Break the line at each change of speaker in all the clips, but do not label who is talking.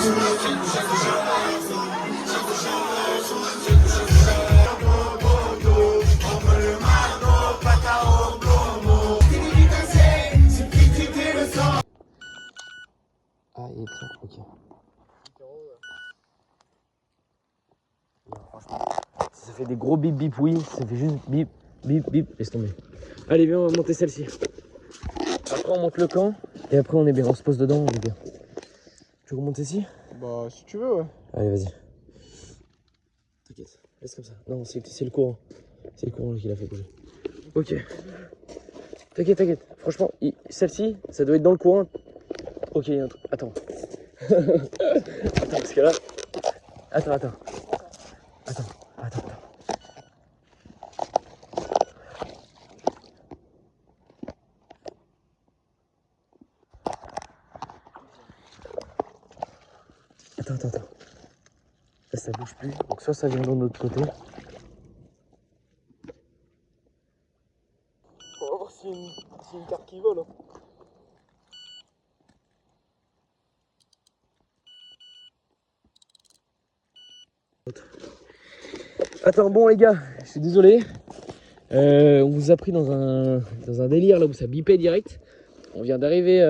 Ah, il est prêt, ok. Ça fait des gros bip bip, oui, ça fait juste bip bip bip, laisse tomber. Allez, viens, on va monter celle-ci. Après, on monte le camp et après, on est bien, on se pose dedans, on est bien. Tu veux qu'on monte ici?
Bah, si tu veux, ouais.
Allez, vas-y. T'inquiète, laisse comme ça. Non, c'est le courant. C'est le courant qui l'a fait bouger. Ok. T'inquiète, t'inquiète. Franchement, celle-ci, ça doit être dans le courant. Ok, il y a un truc. Attends. Attends, parce que là. Attends. Attends. Là, ça bouge plus. Donc, soit ça vient de l'autre côté.
On va voir s'il y a une carte qui vole. Hein.
Attends, bon, les gars, je suis désolé. On vous a pris dans un délire là où ça bipait direct. On vient d'arriver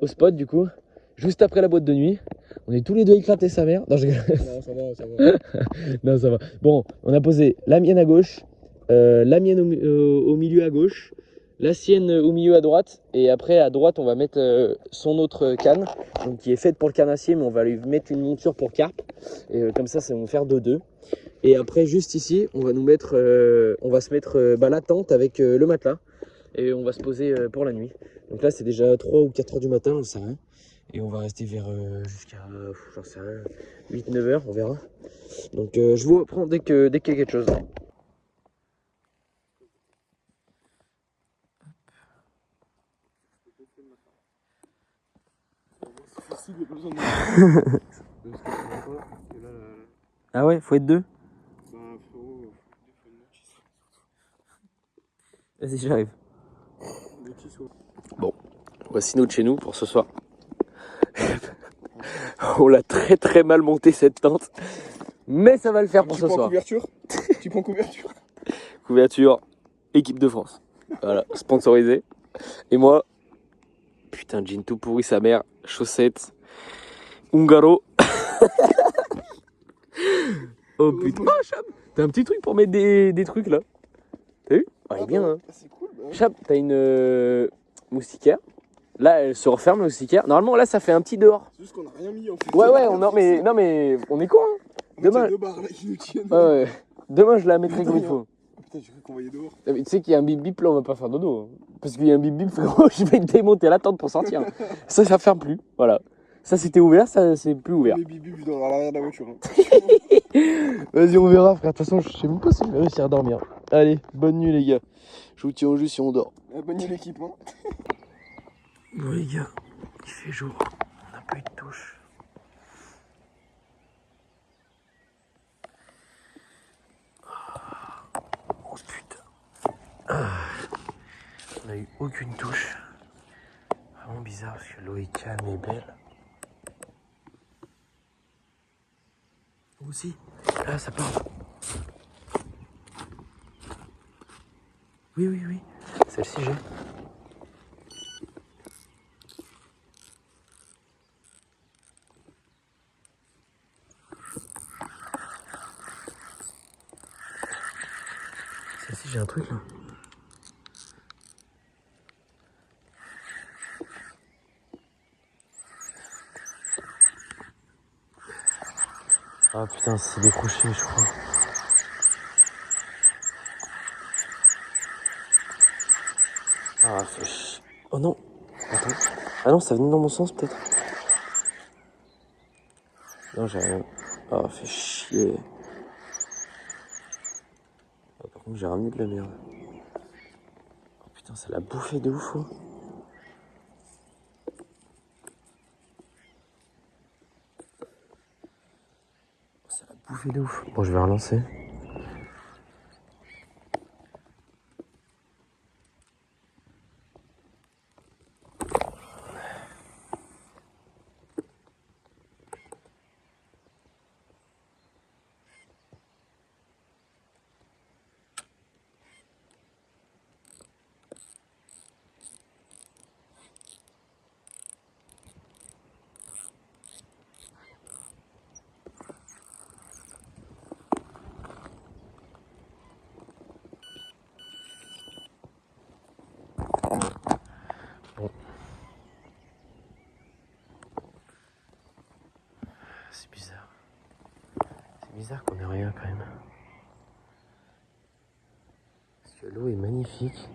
au spot, du coup, juste après la boîte de nuit. On est tous les deux éclatés sa mère. Non, je rigole.
Non, ça va.
Non, ça va. Bon, on a posé la mienne à gauche, la mienne au milieu à gauche, la sienne au milieu à droite, et après à droite on va mettre son autre canne, donc qui est faite pour le carnassier, mais on va lui mettre une monture pour carpe, et comme ça va nous faire 2-2. Et après juste ici, on va se mettre la tente avec le matelas, et on va se poser pour la nuit. Donc là c'est déjà 3 ou 4 heures du matin, on sait rien. Et on va rester vers jusqu'à, j'en sais rien, 8-9 heures, on verra. Donc je vous reprends dès qu'il y a quelque chose. Ah ouais, faut être deux. Vas-y, j'arrive. Bon, voici notre chez nous pour ce soir. On l'a très très mal monté cette tente, mais ça va le faire pour ce soir.
Tu prends couverture.
Couverture, équipe de France. Voilà, sponsorisé. Et moi, putain, jean tout pourri sa mère, chaussettes, Ungaro. Oh putain, oh, Chab, t'as un petit truc pour mettre des trucs là. T'as vu? Ah, il est bien, hein.
C'est cool. Bah,
Chab, t'as une moustiquaire. Là, elle se referme, la moustiquaire. Normalement, là, ça fait un petit dehors.
c'est juste qu'on a rien mis en fait.
Ouais, non, mais on est con, hein. Demain,
Il y a 2 barres là qui nous tiennent.
ouais. Demain, je la mettrai comme il faut.
Putain, j'ai cru qu'on voyait dehors.
Tu sais qu'il y a un bip bip là, on va pas faire dodo. Hein. Parce qu'il y a un bip bip, frérot, je vais démonter la tente pour sortir. Ça ferme plus. Voilà. Ça c'était ouvert, ça c'est plus ouvert.
Les bibus, je dois avoir l'arrière de la voiture. Hein.
Vas-y, on verra, frère. De toute façon, je sais même pas si je vais réussir à dormir. Allez, bonne nuit, les gars. Je vous tiens au jus si on dort.
Bonne nuit l'équipe. Hein.
Bon, les gars, il fait jour. On n'a pas eu de douche. Oh putain. On n'a eu aucune douche. Vraiment bizarre parce que l'eau est calme et belle. Vous aussi. Là, ça part. Oui. Celle-ci, j'ai. Celle-ci, j'ai un truc là. Ah putain, c'est décroché, je crois. Ah, fait chier. Oh non. Attends. Ah non, ça venait dans mon sens peut-être. Non, j'ai rien. Ah, fait chier. Ah, par contre, j'ai ramené de la merde. Oh putain, ça l'a bouffé de ouf. Hein. Ça l'a bouffé de ouf. Bon, je vais relancer. bizarre qu'on ait rien quand même. Parce que l'eau est magnifique.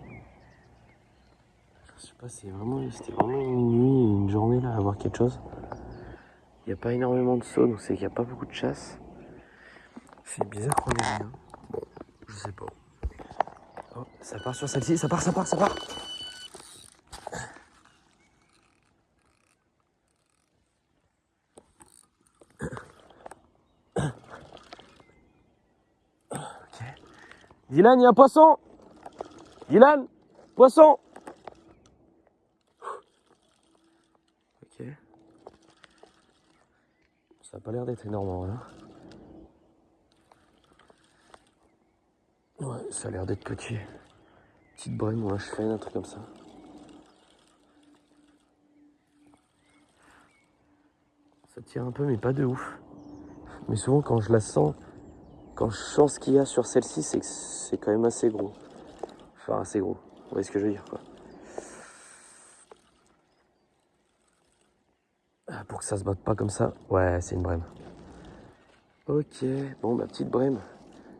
Je sais pas, c'était vraiment une nuit, une journée là à voir quelque chose. Il n'y a pas énormément de sauts, donc c'est qu'il n'y a pas beaucoup de chasse. C'est bizarre qu'on ait rien. Bon, je sais pas. Oh, ça part sur celle-ci, ça part. Ok. Dylan, il y a un poisson. Dylan, poisson. Ok. Ça a pas l'air d'être énorme là. Ouais, ça a l'air d'être petit. Petite brème ou un chêne, un truc comme ça. Ça tire un peu, mais pas de ouf. Mais souvent, quand je la sens, quand je sens ce qu'il y a sur celle-ci, c'est que c'est quand même assez gros. Enfin, assez gros. Vous voyez ce que je veux dire, quoi. Ah, pour que ça se batte pas comme ça. Ouais, c'est une brème. Ok, bon, bah, petite brème.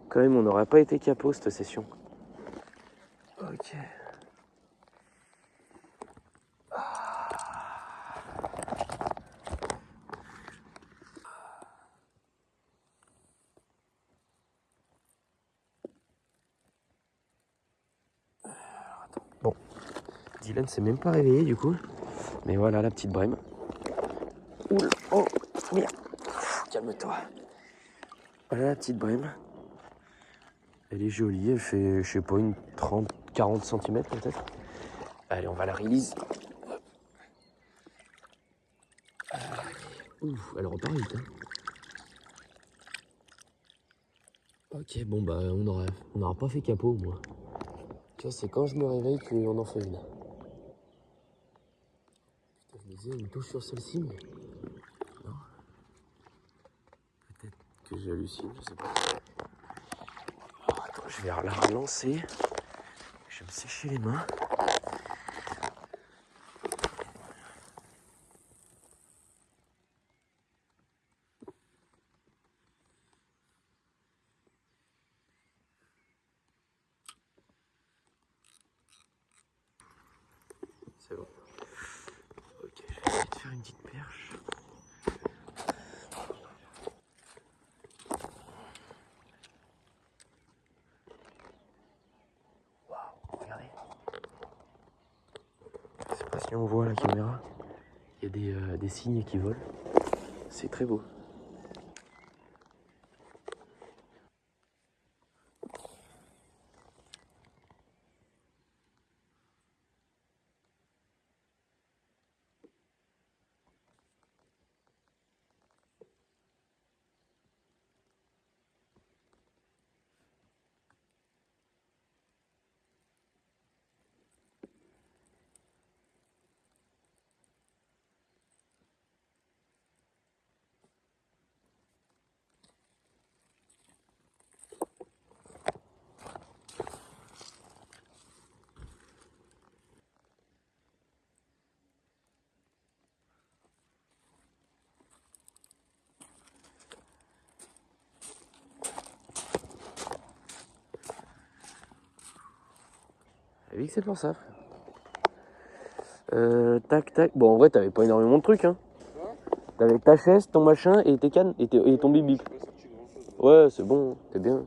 Quand même, on n'aurait pas été capot cette session. Ok. Bon, Dylan s'est même pas réveillé du coup. Mais voilà la petite brème. Oula, oh, merde. Calme-toi. Voilà la petite brème. Elle est jolie, elle fait, je sais pas, une 30-40 cm peut-être. Allez, on va la release. Ouf, elle repart vite. Hein. Ok, bon bah on aura pas fait capot au moins. Tu vois, c'est quand je me réveille qu'on en fait une. Putain, je me disais, une touche sur celle-ci, mais non. Peut-être que j'hallucine, je sais pas. Oh, attends, je vais la relancer. Je vais me sécher les mains. C'est bon. Ok, je vais essayer de faire une petite perche. Waouh, regardez. Je sais pas si on voit à la caméra. Il y a des cygnes qui volent. C'est très beau. T'as vu que c'est pour ça. Tac, tac. Bon, en vrai, t'avais pas énormément de trucs, hein. T'avais ta chaise, ton machin et tes cannes et ton bip. Ouais, c'est bon, t'es bien.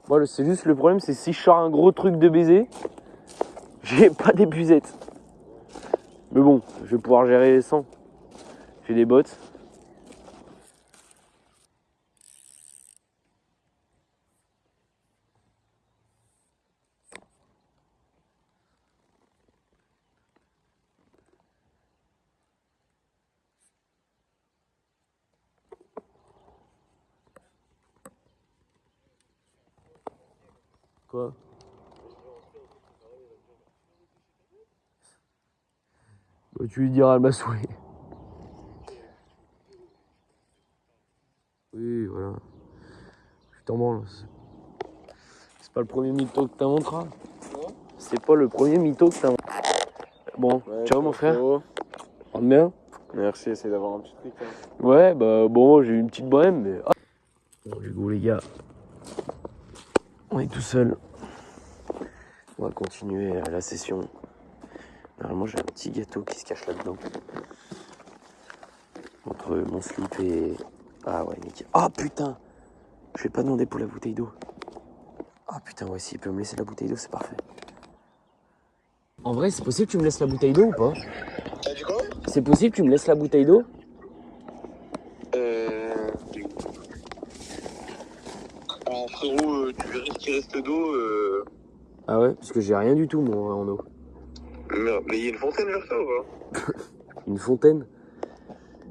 Moi, c'est juste le problème, c'est si je sors un gros truc de baiser, j'ai pas d'épuisette. Mais bon, je vais pouvoir gérer sans. J'ai des bottes. Quoi? Bah, tu lui diras, elle m'a saoulé. Oui, voilà. Je t'en branle. C'est pas le premier mytho que t'inventeras. C'est pas le premier mytho que t'inventeras. Bon, ouais, ciao mon frère. Rentre bien.
Merci, essaye d'avoir un petit truc. Hein.
Ouais, bah bon, j'ai eu une petite brème, mais. vous les gars. On est tout seul. On va continuer la session. Normalement j'ai un petit gâteau qui se cache là-dedans. Entre mon slip et... Ah ouais, nickel. Ah putain! Je vais pas demander pour la bouteille d'eau. Ah putain, ouais, s'il peut me laisser la bouteille d'eau, c'est parfait. En vrai, c'est possible que tu me laisses la bouteille d'eau ou pas?
T'as dit quoi?
C'est possible que tu me laisses la bouteille d'eau?
Alors frérot, tu verrais ce qui reste d'eau.
Ah ouais, parce que j'ai rien du tout, moi, en eau.
Mais il y a une fontaine vers ça ou pas?
Une fontaine?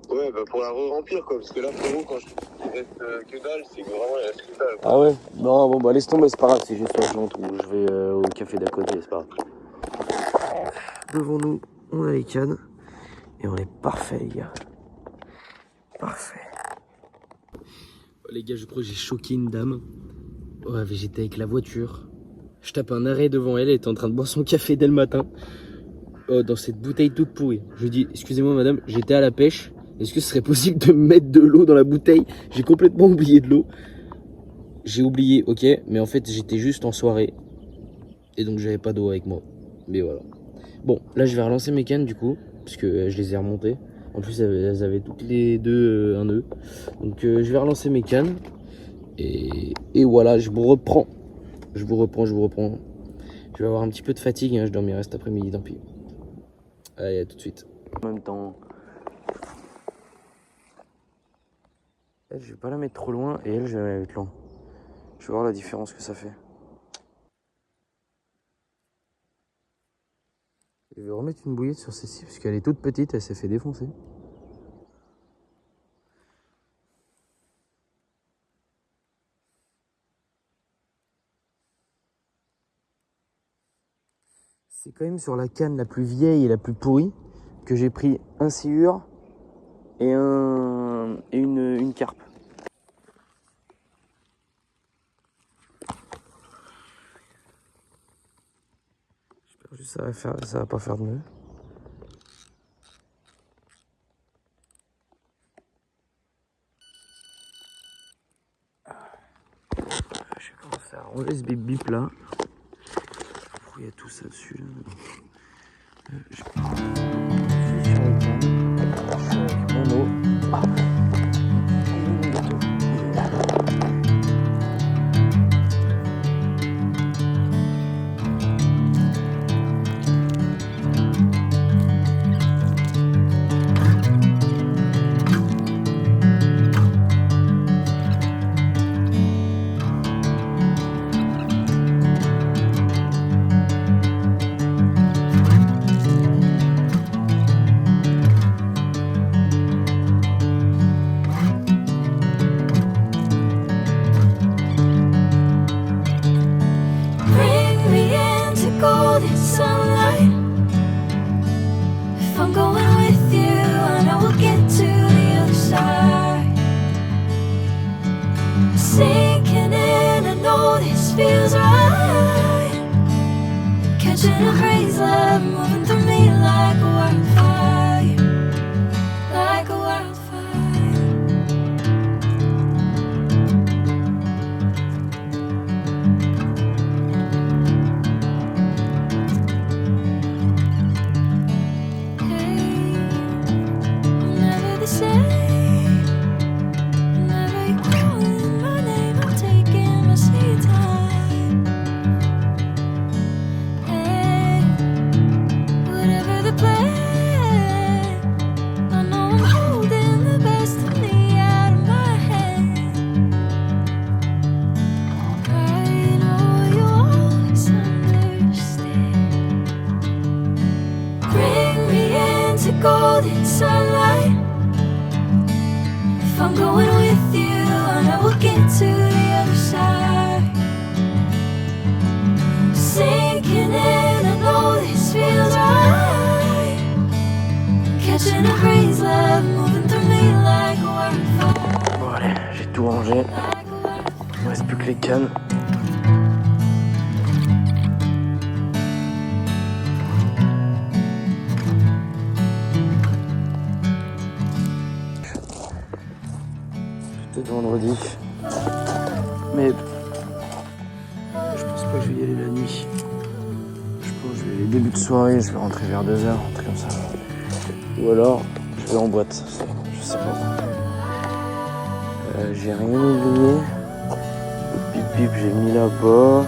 Ouais, bah pour la re-remplir quoi, parce que là frérot, quand il reste que dalle, c'est que vraiment il reste que dalle.
Ah ouais? Non, bon, bah laisse tomber, c'est pas grave, c'est juste urgent ou je vais au café d'à côté, c'est pas grave. Devant nous, on a les cannes et on est parfait, les gars. Parfait. Oh, les gars, je crois que j'ai choqué une dame. Ouais, j'étais avec la voiture. Je tape un arrêt devant elle, elle était en train de boire son café dès le matin. Dans cette bouteille toute pourrie. Je lui dis, excusez-moi madame, j'étais à la pêche. Est-ce que ce serait possible de me mettre de l'eau dans la bouteille? J'ai complètement oublié de l'eau. J'ai oublié, ok, mais en fait j'étais juste en soirée. Et donc j'avais pas d'eau avec moi. Mais voilà. Bon, là je vais relancer mes cannes du coup, parce que je les ai remontées. En plus elles avaient toutes les deux un nœud. Donc je vais relancer mes cannes. Et voilà, je vous reprends. Je vous reprends. Je vais avoir un petit peu de fatigue, hein, je dormirai cet après-midi, tant pis. Allez, à tout de suite. En même temps... Elle, je vais pas la mettre trop loin et elle, je vais la mettre loin. Je vais voir la différence que ça fait. Je vais remettre une bouillette sur celle-ci parce qu'elle est toute petite, elle s'est fait défoncer. C'est quand même sur la canne la plus vieille et la plus pourrie que j'ai pris un sciure et une carpe. J'espère juste que ça va pas faire de nœud. Je vais commencer à enlever ce bip bip là. Il y a tout ça dessus. Je suis sur le canne. Je suis avec mon eau. Ah. Mon gâteau.
Sinking in, I know this feels right. Catching a crazy love moving through me like a wildfire, like a wildfire. Hey, I'm never the same. Golden sunlight. If I'm going with you, I know we'll get to the other side. Sinking in, I know this feels right. Catching a crazy love moving through me like a wildfire.
Bon allez, j'ai tout rangé. Il ne reste plus que les cannes. Vendredi. Mais je pense pas que je vais y aller la nuit. Je pense que je vais aller début de soirée, je vais rentrer vers 2h, un truc comme ça. Ou alors je vais en boîte, je sais pas. J'ai rien oublié. Le bip bip j'ai mis là-bas.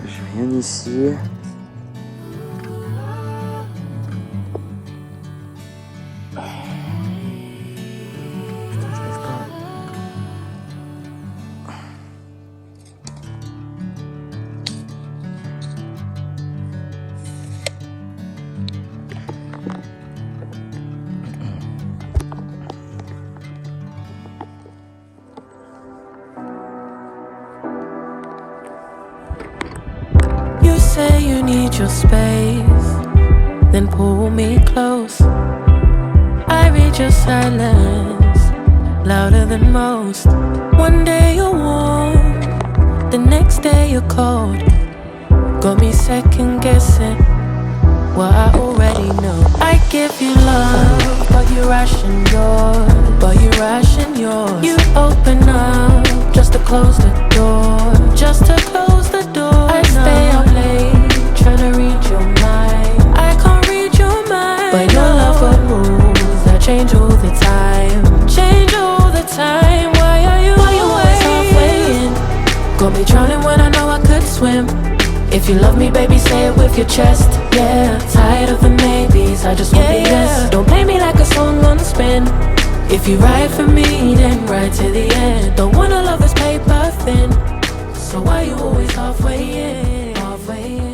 J'ai rien ici.
You say you need your space, then pull me close. I read your silence, louder than most. One day you're warm, the next day you're cold. Got me second guessing what I already know. I give you love, but you ration yours. You open up just to close the door. Just to close the door. I stay up late, tryna read your mind. I can't read your mind, but your love got rules that change all the time. Change all the time. Why are you always halfway in? Got me drowning when I know I could swim. If you love me, baby, say it with your chest. Yeah, tired of the maybes, I just want the yes. Don't play me like a song on spin. If you ride for me, then ride to the end. Don't wanna love this paper thin. So why you always halfway in? Halfway in.